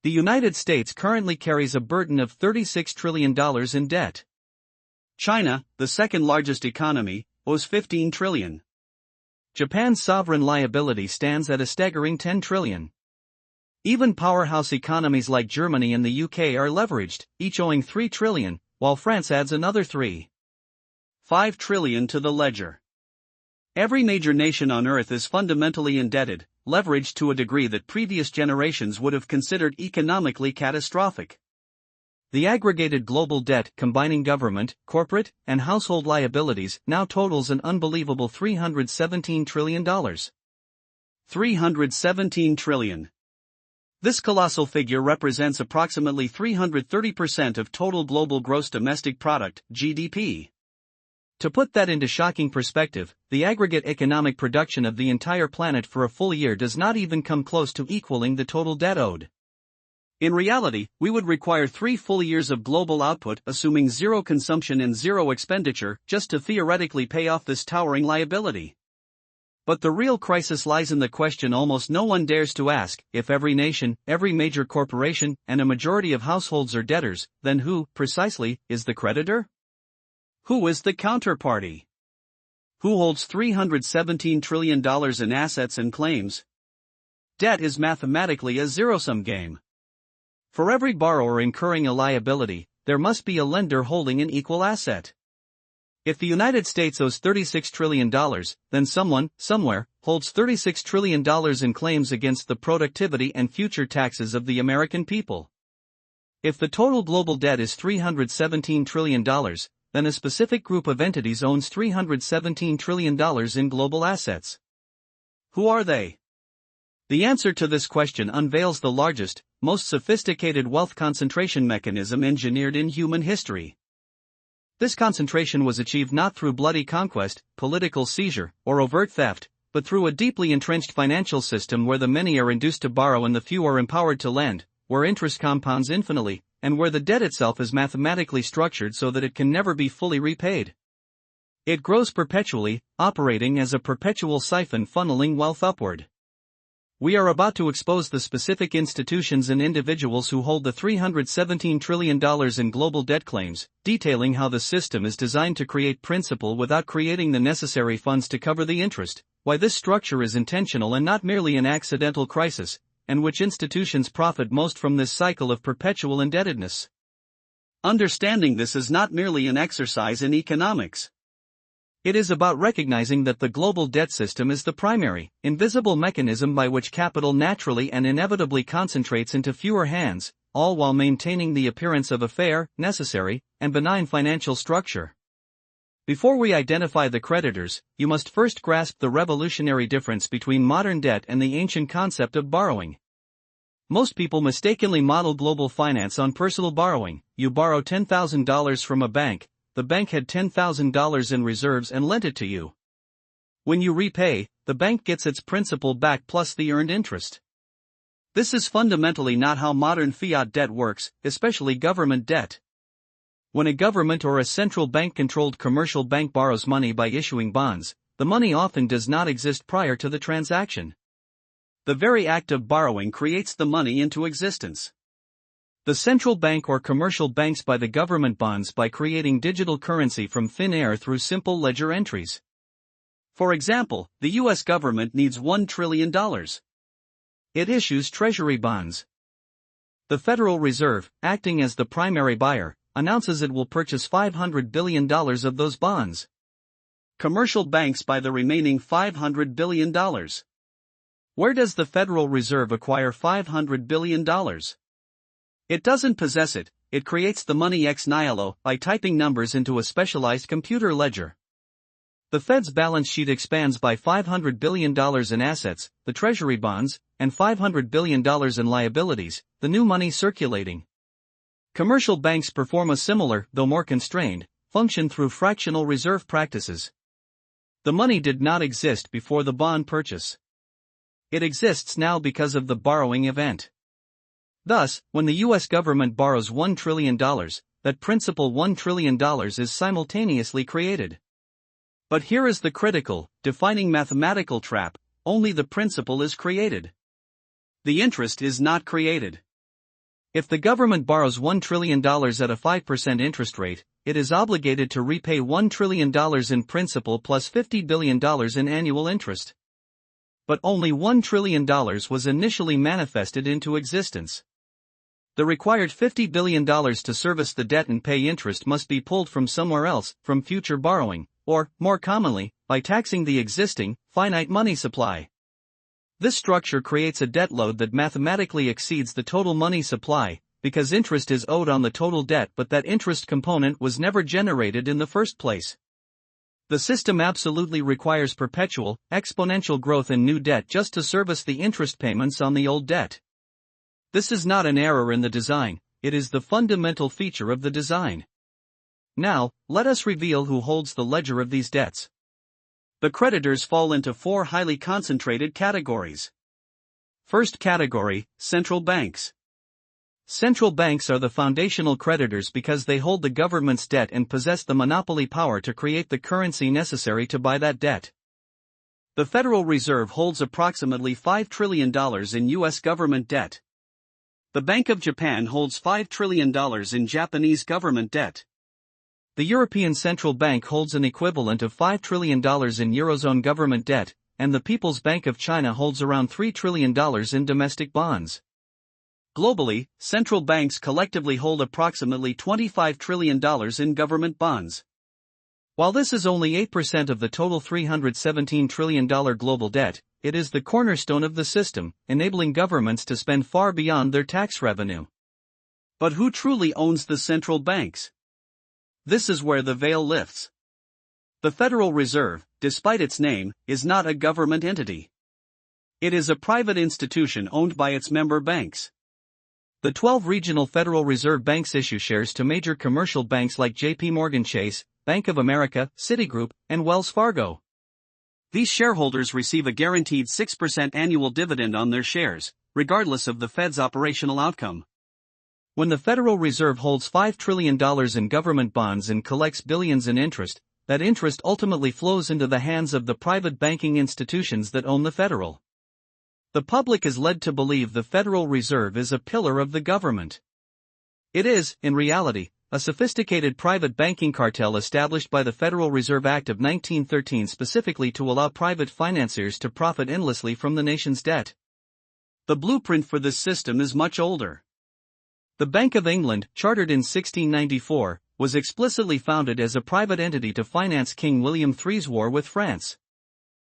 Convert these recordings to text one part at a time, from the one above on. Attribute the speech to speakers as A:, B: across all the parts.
A: The United States currently carries a burden of $36 trillion in debt.
B: China, the second largest economy, owes $15 trillion.
A: Japan's sovereign liability stands at a staggering $10 trillion. Even powerhouse economies like Germany and the UK are leveraged, each owing $3 trillion, while France adds another
B: $5 trillion to the ledger. Every major nation on Earth is fundamentally indebted, leveraged to a degree that previous generations would have considered economically catastrophic.
A: The aggregated global debt, combining government, corporate, and household liabilities, now totals an unbelievable $317 trillion.
B: $317 trillion. This colossal figure represents approximately 330% of total global gross domestic product, GDP.
A: To put that into shocking perspective, the aggregate economic production of the entire planet for a full year does not even come close to equaling the total debt owed.
B: In reality, we would require 3 full years of global output, assuming zero consumption and zero expenditure, just to theoretically pay off this towering liability. But the real crisis lies in the question almost no one dares to ask: if every nation, every major corporation, and a majority of households are debtors, then who, precisely, is the creditor? Who is the counterparty? Who holds $317 trillion in assets and claims? Debt is mathematically a zero-sum game.
A: For every borrower incurring a liability, there must be a lender holding an equal asset. If the United States owes $36 trillion, then someone, somewhere, holds $36 trillion in claims against the productivity and future taxes of the American people. If the total global debt is $317 trillion, then a specific group of entities owns $317 trillion in global assets.
B: Who are they?
A: The answer to this question unveils the largest, most sophisticated wealth concentration mechanism engineered in human history. This concentration was achieved not through bloody conquest, political seizure, or overt theft, but through a deeply entrenched financial system where the many are induced to borrow and the few are empowered to lend, where interest compounds infinitely, and where the debt itself is mathematically structured so that it can never be fully repaid. It grows perpetually, operating as a perpetual siphon funneling wealth upward. We are about to expose the specific institutions and individuals who hold the $317 trillion in global debt claims, detailing how the system is designed to create principal without creating the necessary funds to cover the interest, why this structure is intentional and not merely an accidental crisis, and which institutions profit most from this cycle of perpetual indebtedness.
B: Understanding this is not merely an exercise in economics.
A: It is about recognizing that the global debt system is the primary, invisible mechanism by which capital naturally and inevitably concentrates into fewer hands, all while maintaining the appearance of a fair, necessary, and benign financial structure. Before we identify the creditors, you must first grasp the revolutionary difference between modern debt and the ancient concept of borrowing. Most people mistakenly model global finance on personal borrowing. You borrow $10,000 from a bank. The bank had $10,000 in reserves and lent it to you. When you repay, the bank gets its principal back plus the earned interest. This is fundamentally not how modern fiat debt works, especially government debt. When a government or a central bank-controlled commercial bank borrows money by issuing bonds, the money often does not exist prior to the transaction. The very act of borrowing creates the money into existence. The central bank or commercial banks buy the government bonds by creating digital currency from thin air through simple ledger entries. For example, the U.S. government needs $1 trillion. It issues treasury bonds. The Federal Reserve, acting as the primary buyer, announces it will purchase $500 billion of those bonds. Commercial banks buy the remaining $500 billion. Where does the Federal Reserve acquire $500 billion? It doesn't possess it, it creates the money ex nihilo by typing numbers into a specialized computer ledger. The Fed's balance sheet expands by $500 billion in assets, the treasury bonds, and $500 billion in liabilities, the new money circulating. Commercial banks perform a similar, though more constrained, function through fractional reserve practices. The money did not exist before the bond purchase. It exists now because of the borrowing event. Thus, when the U.S. government borrows $1 trillion, that principal $1 trillion is simultaneously created. But here is the critical, defining mathematical trap: only the principal is created. The interest is not created. If the government borrows $1 trillion at a 5% interest rate, it is obligated to repay $1 trillion in principal plus $50 billion in annual interest. But only $1 trillion was initially manifested into existence. The required $50 billion to service the debt and pay interest must be pulled from somewhere else, from future borrowing, or, more commonly, by taxing the existing, finite money supply. This structure creates a debt load that mathematically exceeds the total money supply, because interest is owed on the total debt but that interest component was never generated in the first place. The system absolutely requires perpetual, exponential growth in new debt just to service the interest payments on the old debt. This is not an error in the design, it is the fundamental feature of the design. Now, let us reveal who holds the ledger of these debts. The creditors fall into four highly concentrated categories. First category, central banks. Central banks are the foundational creditors because they hold the government's debt and possess the monopoly power to create the currency necessary to buy that debt. The Federal Reserve holds approximately $5 trillion in U.S. government debt. The Bank of Japan holds $5 trillion in Japanese government debt. The European Central Bank holds an equivalent of $5 trillion in Eurozone government debt, and the People's Bank of China holds around $3 trillion in domestic bonds. Globally, central banks collectively hold approximately $25 trillion in government bonds. While this is only 8% of the total $317 trillion global debt, it is the cornerstone of the system, enabling governments to spend far beyond their tax revenue. But who truly owns the central banks? This is where the veil lifts. The Federal Reserve, despite its name, is not a government entity. It is a private institution owned by its member banks. The 12 regional Federal Reserve banks issue shares to major commercial banks like JP Morgan Chase, Bank of America, Citigroup, and Wells Fargo. These shareholders receive a guaranteed 6% annual dividend on their shares, regardless of the Fed's operational outcome. When the Federal Reserve holds $5 trillion in government bonds and collects billions in interest, that interest ultimately flows into the hands of the private banking institutions that own the Federal. The public is led to believe the Federal Reserve is a pillar of the government. It is, in reality, a sophisticated private banking cartel established by the Federal Reserve Act of 1913 specifically to allow private financiers to profit endlessly from the nation's debt. The blueprint for this system is much older. The Bank of England, chartered in 1694, was explicitly founded as a private entity to finance King William III's war with France.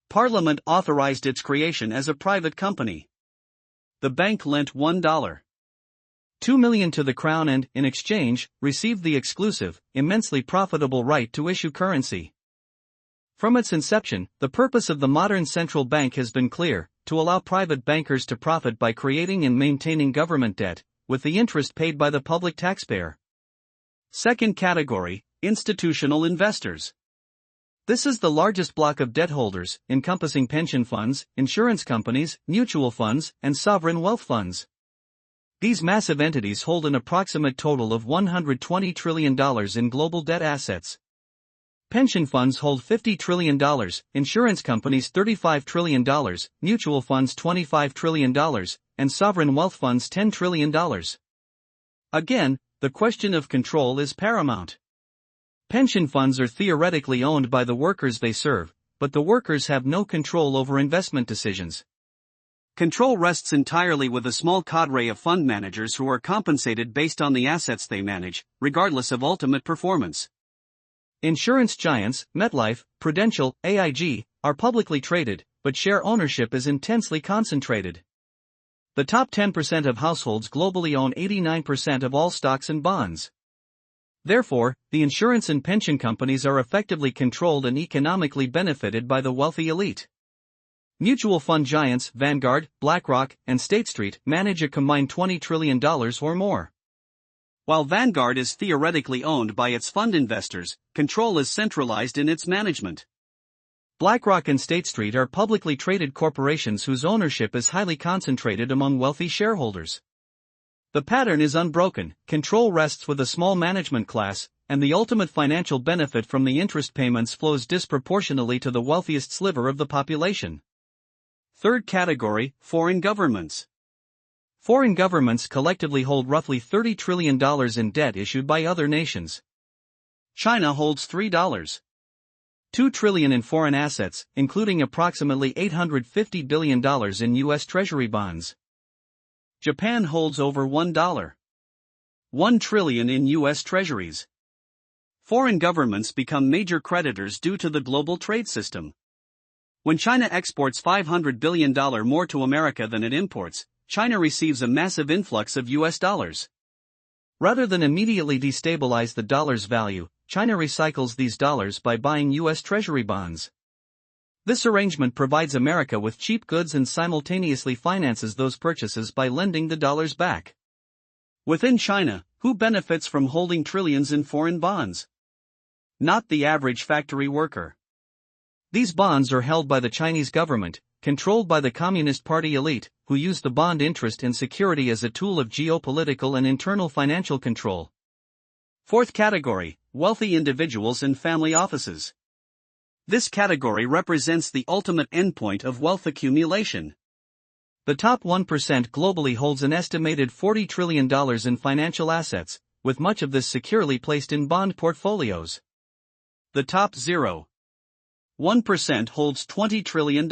A: Parliament authorized its creation as a private company. The bank lent $1.2 million to the Crown and, in exchange, received the exclusive, immensely profitable right to issue currency. From its inception, the purpose of the modern central bank has been clear: to allow private bankers to profit by creating and maintaining government debt, with the interest paid by the public taxpayer. Second category, institutional investors. This is the largest block of debt holders, encompassing pension funds, insurance companies, mutual funds, and sovereign wealth funds. These massive entities hold an approximate total of $120 trillion in global debt assets. Pension funds hold $50 trillion, insurance companies $35 trillion, mutual funds $25 trillion, and sovereign wealth funds $10 trillion. Again, the question of control is paramount. Pension funds are theoretically owned by the workers they serve, but the workers have no control over investment decisions. Control rests entirely with a small cadre of fund managers who are compensated based on the assets they manage, regardless of ultimate performance. Insurance giants, MetLife, Prudential, AIG, are publicly traded, but share ownership is intensely concentrated. The top 10% of households globally own 89% of all stocks and bonds. Therefore, the insurance and pension companies are effectively controlled and economically benefited by the wealthy elite. Mutual fund giants Vanguard, BlackRock, and State Street manage a combined $20 trillion or more. While Vanguard is theoretically owned by its fund investors, control is centralized in its management. BlackRock and State Street are publicly traded corporations whose ownership is highly concentrated among wealthy shareholders. The pattern is unbroken: control rests with a small management class, and the ultimate financial benefit from the interest payments flows disproportionately to the wealthiest sliver of the population. Third category, foreign governments. Foreign governments collectively hold roughly $30 trillion in debt issued by other nations.
B: China holds
A: $2 trillion in foreign assets, including approximately $850 billion in U.S. Treasury bonds.
B: Japan holds over $1 trillion in U.S. treasuries. Foreign governments become major creditors due to the global trade system. When China exports $500 billion more to America than it imports, China receives a massive influx of U.S. dollars.
A: Rather than immediately destabilize the dollar's value, China recycles these dollars by buying U.S. Treasury bonds. This arrangement provides America with cheap goods and simultaneously finances those purchases by lending the dollars back.
B: Within China, who benefits from holding trillions in foreign bonds? Not the average factory worker.
A: These bonds are held by the Chinese government, controlled by the Communist Party elite, who use the bond interest and security as a tool of geopolitical and internal financial control.
B: Fourth category, wealthy individuals and family offices. This category represents the ultimate endpoint of wealth accumulation.
A: The top 1% globally holds an estimated $40 trillion in financial assets, with much of this securely placed in bond portfolios.
B: The top 0.1% holds $20 trillion.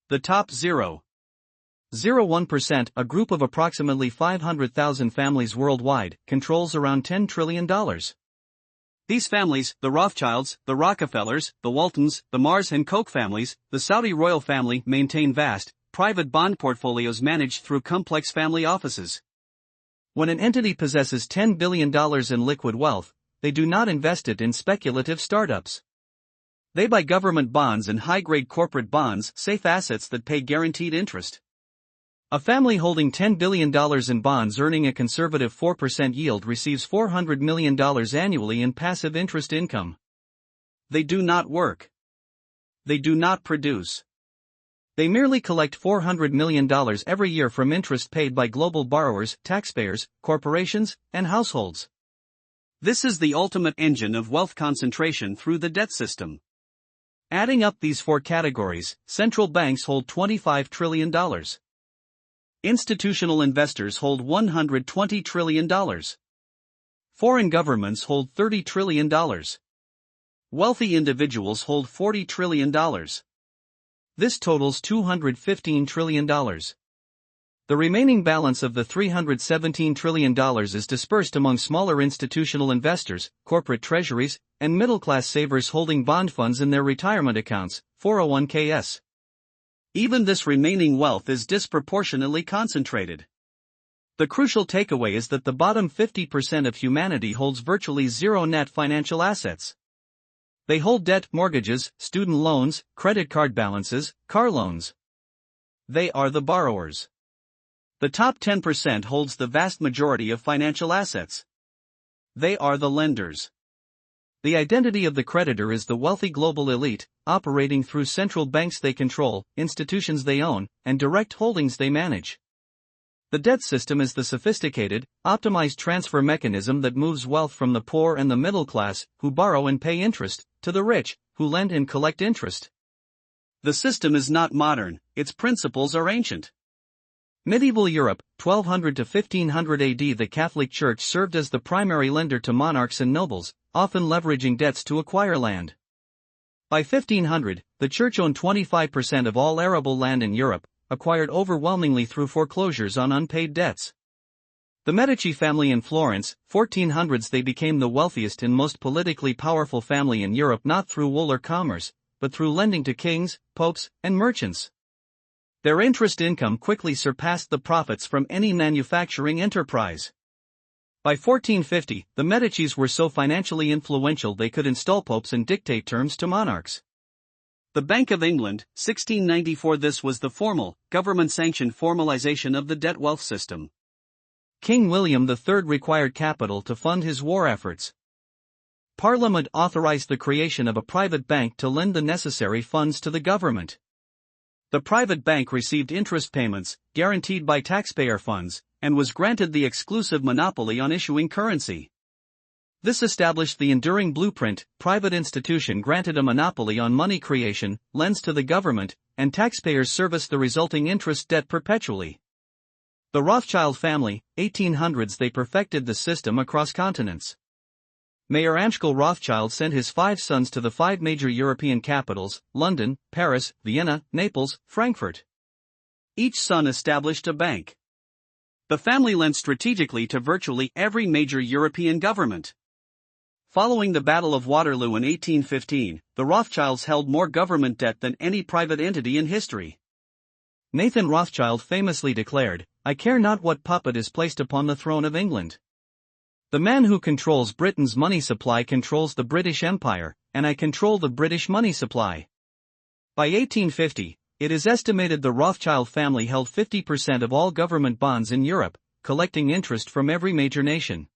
B: The top
A: 0.01%, a group of approximately 500,000 families worldwide, controls around $10 trillion.
B: These families, the Rothschilds, the Rockefellers, the Waltons, the Mars and Koch families, the Saudi royal family, maintain vast, private bond portfolios managed through complex family offices.
A: When an entity possesses $10 billion in liquid wealth, they do not invest it in speculative startups. They buy government bonds and high-grade corporate bonds, safe assets that pay guaranteed interest. A family holding $10 billion in bonds earning a conservative 4% yield receives $400 million annually in passive interest income.
B: They do not work. They do not produce.
A: They merely collect $400 million every year from interest paid by global borrowers, taxpayers, corporations, and households.
B: This is the ultimate engine of wealth concentration through the debt system.
A: Adding up these four categories, central banks hold $25 trillion.
B: Institutional investors hold $120 trillion.
A: Foreign governments hold $30 trillion.
B: Wealthy individuals hold $40 trillion.
A: This totals $215 trillion. The remaining balance of the $317 trillion is dispersed among smaller institutional investors, corporate treasuries, and middle-class savers holding bond funds in their retirement accounts, 401ks.
B: Even this remaining wealth is disproportionately concentrated. The crucial takeaway is that the bottom 50% of humanity holds virtually zero net financial assets. They hold debt, mortgages, student loans, credit card balances, car loans. They are the borrowers. The top 10% holds the vast majority of financial assets. They are the lenders. The identity of the creditor is the wealthy global elite, operating through central banks they control, institutions they own, and direct holdings they manage. The debt system is the sophisticated, optimized transfer mechanism that moves wealth from the poor and the middle class, who borrow and pay interest, to the rich, who lend and collect interest. The system is not modern, its principles are ancient.
A: Medieval Europe, 1200 to 1500 AD. The Catholic Church served as the primary lender to monarchs and nobles, often leveraging debts to acquire land. By 1500, the Church owned 25% of all arable land in Europe, acquired overwhelmingly through foreclosures on unpaid debts. The Medici family in Florence, 1400s. They became the wealthiest and most politically powerful family in Europe, not through wool or commerce, but through lending to kings, popes, and merchants. Their interest income quickly surpassed the profits from any manufacturing enterprise. By 1450, the Medicis were so financially influential they could install popes and dictate terms to monarchs.
B: The Bank of England, 1694. This was the formal, government-sanctioned formalization of the debt wealth system.
A: King William III required capital to fund his war efforts. Parliament authorized the creation of a private bank to lend the necessary funds to the government. The private bank received interest payments, guaranteed by taxpayer funds, and was granted the exclusive monopoly on issuing currency. This established the enduring blueprint: private institution granted a monopoly on money creation, lends to the government, and taxpayers service the resulting interest debt perpetually. The Rothschild family, 1800s. They perfected the system across continents. Mayor Amschel Rothschild sent his 5 sons to the 5 major European capitals: London, Paris, Vienna, Naples, Frankfurt.
B: Each son established a bank. The family lent strategically to virtually every major European government. Following the Battle of Waterloo in 1815, the Rothschilds held more government debt than any private entity in history.
A: Nathan Rothschild famously declared, "I care not what puppet is placed upon the throne of England. The man who controls Britain's money supply controls the British Empire, and I control the British money supply." By 1850, it is estimated the Rothschild family held 50% of all government bonds in Europe, collecting interest from every major nation.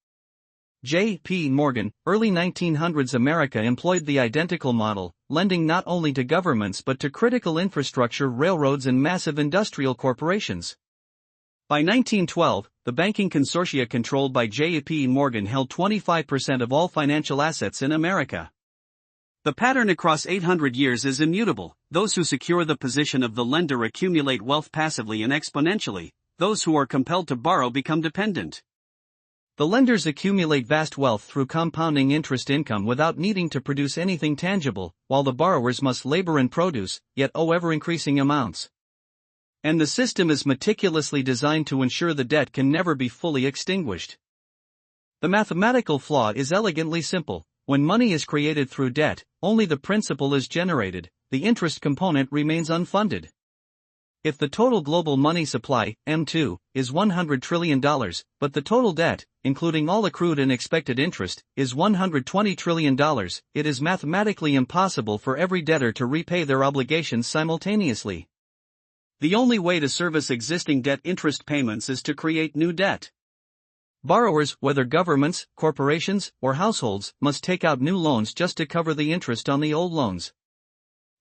A: J. P. Morgan, early 1900s America employed the identical model, lending not only to governments but to critical infrastructure, railroads, and massive industrial corporations. By 1912, the banking consortia controlled by J. P. Morgan held 25% of all financial assets in America.
B: The pattern across 800 years is immutable. Those who secure the position of the lender accumulate wealth passively and exponentially. Those who are compelled to borrow become dependent.
A: The lenders accumulate vast wealth through compounding interest income without needing to produce anything tangible, while the borrowers must labor and produce, yet owe ever-increasing amounts. And the system is meticulously designed to ensure the debt can never be fully extinguished. The mathematical flaw is elegantly simple. When money is created through debt, only the principal is generated, the interest component remains unfunded. If the total global money supply, M2, is $100 trillion, but the total debt, including all accrued and expected interest, is $120 trillion, it is mathematically impossible for every debtor to repay their obligations simultaneously.
B: The only way to service existing debt interest payments is to create new debt.
A: Borrowers, whether governments, corporations, or households, must take out new loans just to cover the interest on the old loans.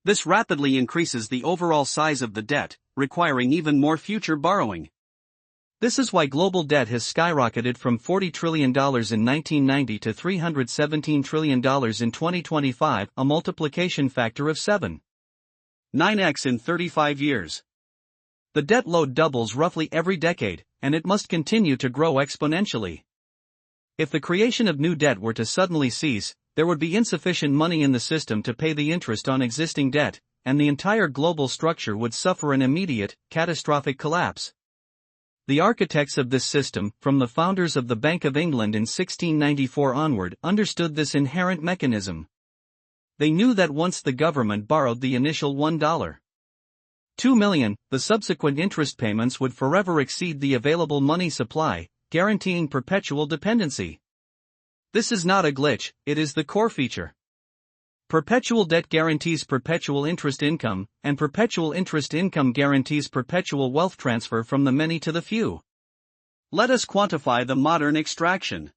B: This rapidly increases the overall size of the debt, requiring even more future borrowing.
A: This is why global debt has skyrocketed from $40 trillion in 1990 to $317 trillion in 2025, a multiplication factor of 7.9x in 35 years. The debt load doubles roughly every decade, and it must continue to grow exponentially. If the creation of new debt were to suddenly cease, there would be insufficient money in the system to pay the interest on existing debt, and the entire global structure would suffer an immediate, catastrophic collapse. The architects of this system, from the founders of the Bank of England in 1694 onward, understood this inherent mechanism. They knew that once the government borrowed the initial $1.2 million, the subsequent interest payments would forever exceed the available money supply, guaranteeing perpetual dependency. This is not a glitch, it is the core feature. Perpetual debt guarantees perpetual interest income, and perpetual interest income guarantees perpetual wealth transfer from the many to the few.
B: Let us quantify the modern extraction.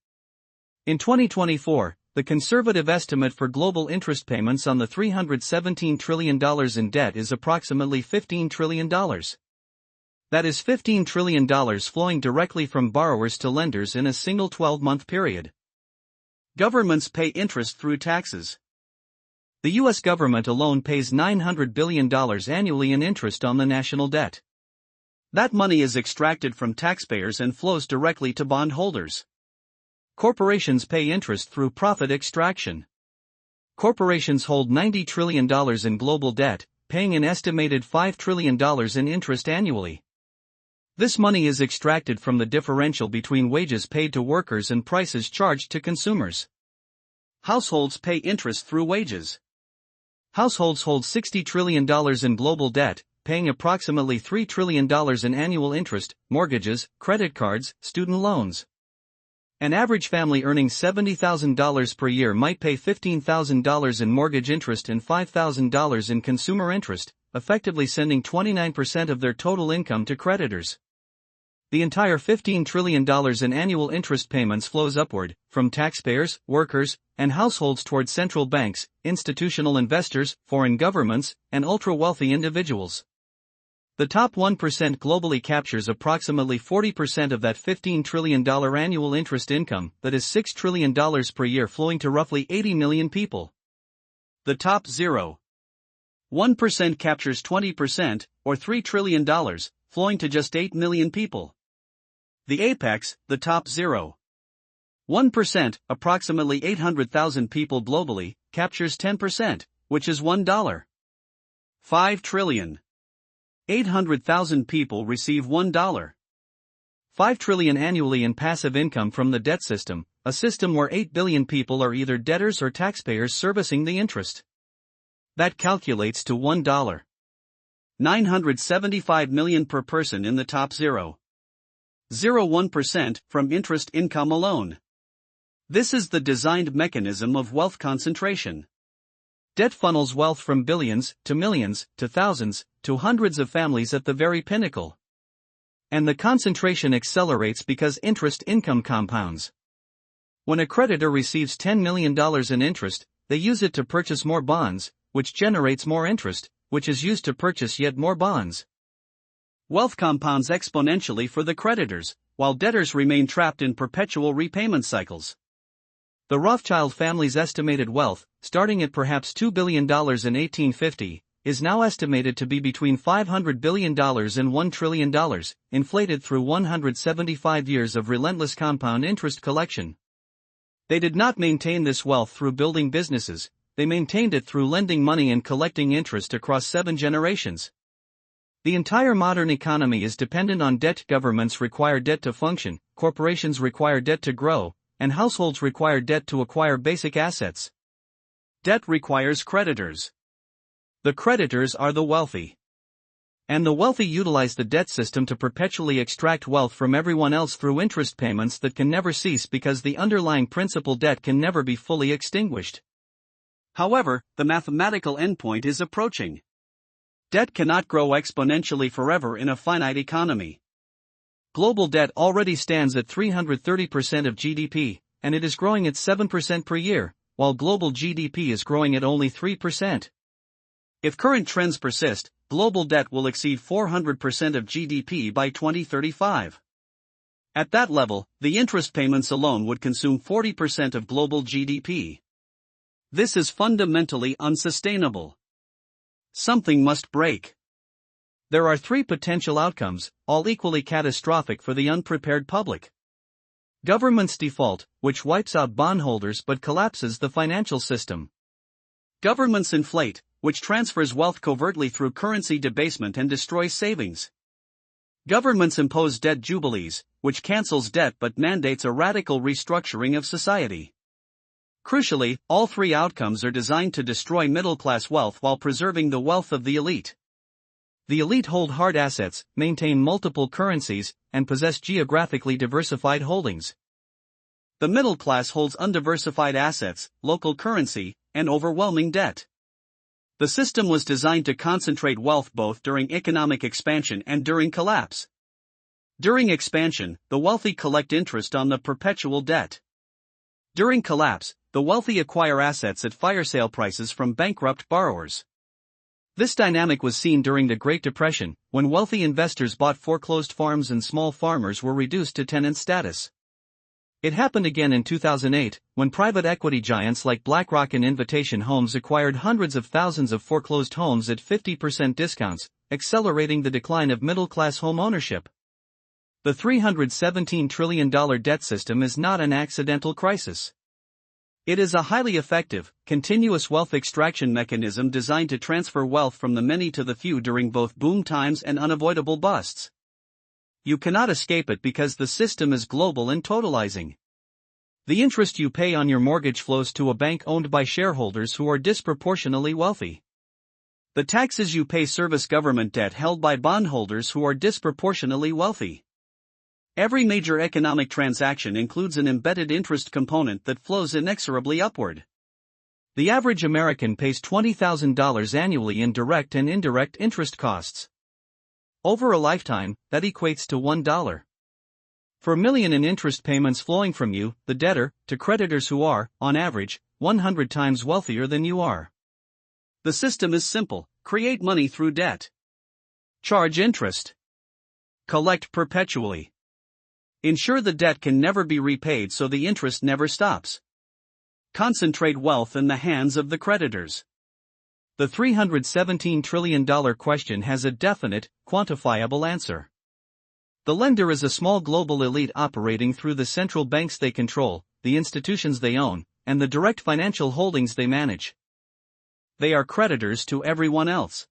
A: In 2024, the conservative estimate for global interest payments on the $317 trillion in debt is approximately $15 trillion. That is $15 trillion flowing directly from borrowers to lenders in a single 12-month period.
B: Governments pay interest through taxes.
A: The U.S. government alone pays $900 billion annually in interest on the national debt.
B: That money is extracted from taxpayers and flows directly to bondholders.
A: Corporations pay interest through profit extraction. Corporations hold $90 trillion in global debt, paying an estimated $5 trillion in interest annually. This money is extracted from the differential between wages paid to workers and prices charged to consumers.
B: Households pay interest through wages.
A: Households hold $60 trillion in global debt, paying approximately $3 trillion in annual interest, mortgages, credit cards, student loans. An average family earning $70,000 per year might pay $15,000 in mortgage interest and $5,000 in consumer interest, effectively sending 29% of their total income to creditors. The entire $15 trillion in annual interest payments flows upward, from taxpayers, workers, and households toward central banks, institutional investors, foreign governments, and ultra-wealthy individuals. The top 1% globally captures approximately 40% of that $15 trillion annual interest income, that is $6 trillion per year flowing to roughly 80 million people.
B: The top 0.1% captures 20%, or $3 trillion, flowing to just 8 million people. The apex, the top 0.1%, approximately 800,000 people globally, captures 10%, which is $1. 5 trillion. 800,000 people receive $1. 5 trillion annually in passive income from the debt system, a system where 8 billion people are either debtors or taxpayers servicing the interest. That calculates to $1. 975 million per person in the top 0.01% from interest income alone. This is the designed mechanism of wealth concentration. Debt funnels wealth from billions, to millions, to thousands, to hundreds of families at the very pinnacle. And the concentration accelerates because interest income compounds. When a creditor receives $10 million in interest, they use it to purchase more bonds, which generates more interest, which is used to purchase yet more bonds. Wealth compounds exponentially for the creditors, while debtors remain trapped in perpetual repayment cycles. The Rothschild family's estimated wealth, starting at perhaps $2 billion in 1850, is now estimated to be between $500 billion and $1 trillion, inflated through 175 years of relentless compound interest collection. They did not maintain this wealth through building businesses, they maintained it through lending money and collecting interest across 7 generations. The entire modern economy is dependent on debt. Governments require debt to function, corporations require debt to grow, and households require debt to acquire basic assets. Debt requires creditors. The creditors are the wealthy. And the wealthy utilize the debt system to perpetually extract wealth from everyone else through interest payments that can never cease because the underlying principal debt can never be fully extinguished. However, the mathematical endpoint is approaching. Debt cannot grow exponentially forever in a finite economy. Global debt already stands at 330% of GDP, and it is growing at 7% per year, while global GDP is growing at only 3%. If current trends persist, global debt will exceed 400% of GDP by 2035. At that level, the interest payments alone would consume 40% of global GDP. This is fundamentally unsustainable. Something must break. There are 3 potential outcomes, all equally catastrophic for the unprepared public. Governments default, which wipes out bondholders but collapses the financial system. Governments inflate, which transfers wealth covertly through currency debasement and destroys savings. Governments impose debt jubilees, which cancels debt but mandates a radical restructuring of society. Crucially, all 3 outcomes are designed to destroy middle-class wealth while preserving the wealth of the elite. The elite hold hard assets, maintain multiple currencies, and possess geographically diversified holdings. The middle class holds undiversified assets, local currency, and overwhelming debt. The system was designed to concentrate wealth both during economic expansion and during collapse. During expansion, the wealthy collect interest on the perpetual debt. During collapse, the wealthy acquire assets at fire sale prices from bankrupt borrowers. This dynamic was seen during the Great Depression, when wealthy investors bought foreclosed farms and small farmers were reduced to tenant status. It happened again in 2008, when private equity giants like BlackRock and Invitation Homes acquired hundreds of thousands of foreclosed homes at 50% discounts, accelerating the decline of middle-class home ownership. The $317 trillion debt system is not an accidental crisis. It is a highly effective, continuous wealth extraction mechanism designed to transfer wealth from the many to the few during both boom times and unavoidable busts. You cannot escape it because the system is global and totalizing. The interest you pay on your mortgage flows to a bank owned by shareholders who are disproportionately wealthy. The taxes you pay service government debt held by bondholders who are disproportionately wealthy. Every major economic transaction includes an embedded interest component that flows inexorably upward. The average American pays $20,000 annually in direct and indirect interest costs. Over a lifetime, that equates to $1. For $1 million in interest payments flowing from you, the debtor, to creditors who are, on average, 100 times wealthier than you are. The system is simple: create money through debt. Charge interest. Collect perpetually. Ensure the debt can never be repaid so the interest never stops. Concentrate wealth in the hands of the creditors. The $317 trillion question has a definite, quantifiable answer.
A: The lender is a small global elite operating through the central banks they control, the institutions they own, and the direct financial holdings they manage. They are creditors to everyone else.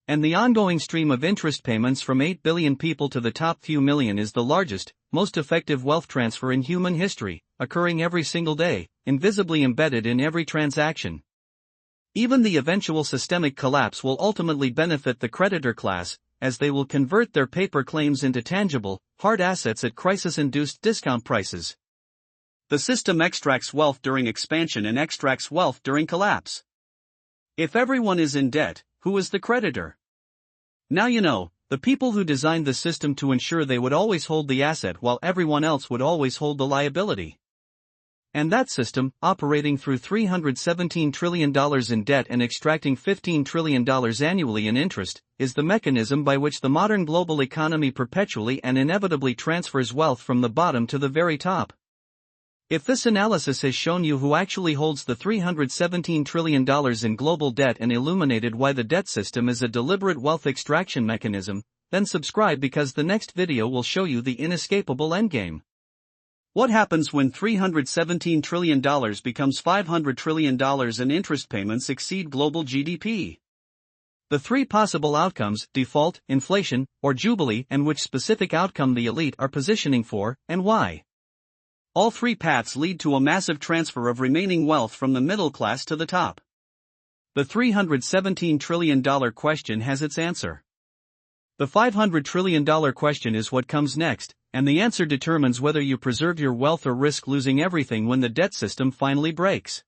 A: And the ongoing stream of interest payments from 8 billion people to the top few million is the largest, most effective wealth transfer in human history, occurring every single day, invisibly embedded in every transaction. Even the eventual systemic collapse will ultimately benefit the creditor class, as they will convert their paper claims into tangible, hard assets at crisis-induced discount prices.
B: The system extracts wealth during expansion and extracts wealth during collapse. If everyone is in debt, who is the creditor? Now you know, the people who designed the system to ensure they would always hold the asset while everyone else would always hold the liability. And that system, operating through $317 trillion in debt and extracting $15 trillion annually in interest, is the mechanism by which the modern global economy perpetually and inevitably transfers wealth from the bottom to the very top. If this analysis has shown you who actually holds the $317 trillion in global debt and illuminated why the debt system is a deliberate wealth extraction mechanism, then subscribe because the next video will show you the inescapable endgame. What happens when $317 trillion becomes $500 trillion and interest payments exceed global GDP?
A: The three possible outcomes, default, inflation, or jubilee, and which specific outcome the elite are positioning for, and why.
B: All three paths lead to a massive transfer of remaining wealth from the middle class to the top.
A: The $317 trillion question has its answer. The $500 trillion question is what comes next, and the answer determines whether you preserve your wealth or risk losing everything when the debt system finally breaks.